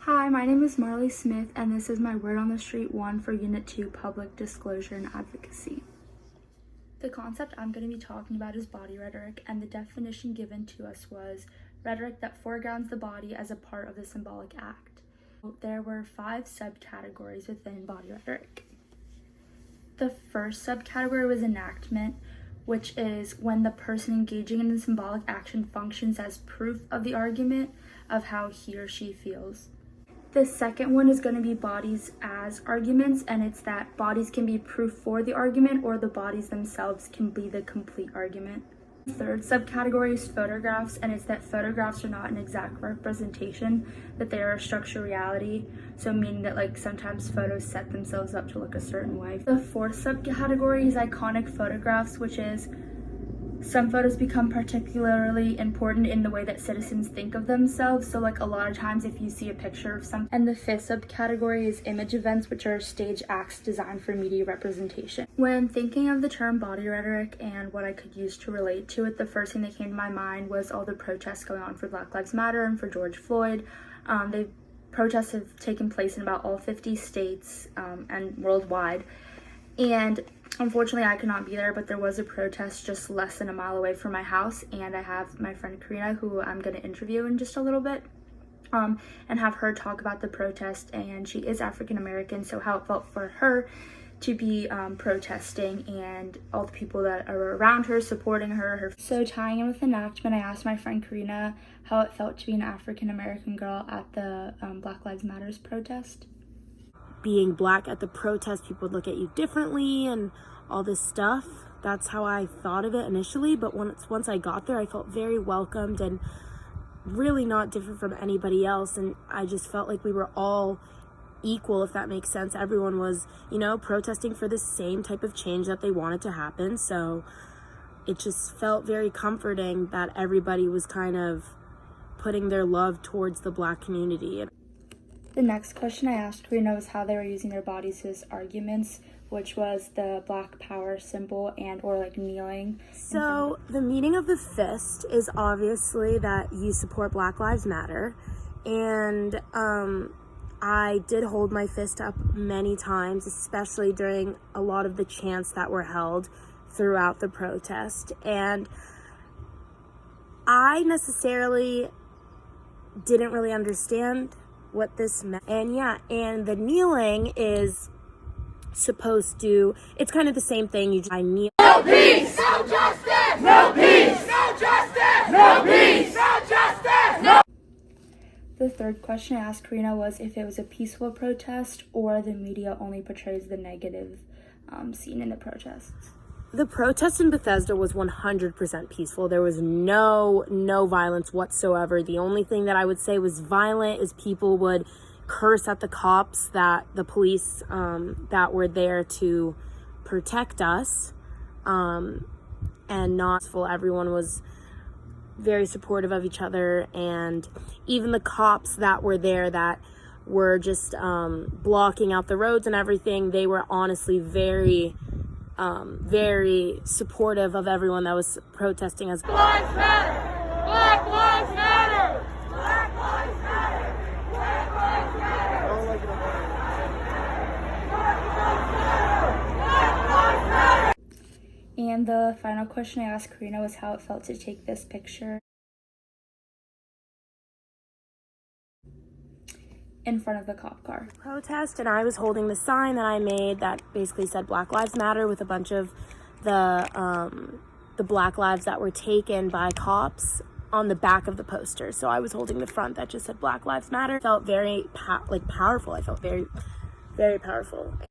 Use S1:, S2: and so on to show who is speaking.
S1: Hi, my name is Marley Smith, and this is my Word on the Street 1 for Unit 2, Public Disclosure and Advocacy. The concept I'm going to be talking about is body rhetoric, and the definition given to us was rhetoric that foregrounds the body as a part of the symbolic act. There were 5 subcategories within body rhetoric. The first subcategory was enactment, which is when the person engaging in the symbolic action functions as proof of the argument of how he or she feels. The second one is going to be bodies as arguments, and it's that bodies can be proof for the argument or the bodies themselves can be the complete argument. The third subcategory is photographs, and it's that photographs are not an exact representation, that they are a structured reality, so meaning that sometimes photos set themselves up to look a certain way. The fourth subcategory is iconic photographs, which is some photos become particularly important in the way that citizens think of themselves. So a lot of times if you see a picture of something. And the fifth subcategory is image events, which are stage acts designed for media representation. When thinking of the term body rhetoric and what I could use to relate to it, the first thing that came to my mind was all the protests going on for Black Lives Matter and for George Floyd. The protests have taken place in about all 50 states and worldwide. And unfortunately, I could not be there, but there was a protest just less than a mile away from my house, and I have my friend Karina, who I'm going to interview in just a little bit, and have her talk about the protest, and she is African American, so how it felt for her to be protesting and all the people that are around her supporting her. So tying in with enactment, I asked my friend Karina how it felt to be an African American girl at the Black Lives Matters protest.
S2: Being Black at the protest, people would look at you differently and all this stuff. That's how I thought of it initially, but once I got there, I felt very welcomed and really not different from anybody else, and I just felt like we were all equal, if that makes sense. Everyone was, protesting for the same type of change that they wanted to happen, so it just felt very comforting that everybody was kind of putting their love towards the Black community.
S1: The next question I asked Karina was how they were using their bodies as arguments, which was the Black Power symbol or kneeling.
S2: So the meaning of the fist is obviously that you support Black Lives Matter, and I did hold my fist up many times, especially during a lot of the chants that were held throughout the protest, and I necessarily didn't really understand what this meant. And the kneeling is supposed to, it's kind of the same thing. I kneel.
S3: No peace, no justice, no peace, no justice, no peace, no justice, no.
S1: The third question I asked Karina was if it was a peaceful protest or the media only portrays the negative scene in the protests.
S2: The protest in Bethesda was 100% peaceful. There was no violence whatsoever. The only thing that I would say was violent is people would curse at the cops, that the police that were there to protect us, and not peaceful. Everyone was very supportive of each other, and even the cops that were there that were just blocking out the roads and everything, they were honestly very supportive of everyone that was protesting as
S3: Black Lives Matter! Black Lives Matter! Black Lives Matter! Black Lives Matter! Black Lives Matter!
S1: And the final question I asked Karina was how it felt to take this picture in front of the cop car.
S2: Protest, and I was holding the sign that I made that basically said Black Lives Matter with a bunch of the Black lives that were taken by cops on the back of the poster. So I was holding the front that just said Black Lives Matter. It felt very powerful. I felt very, very powerful.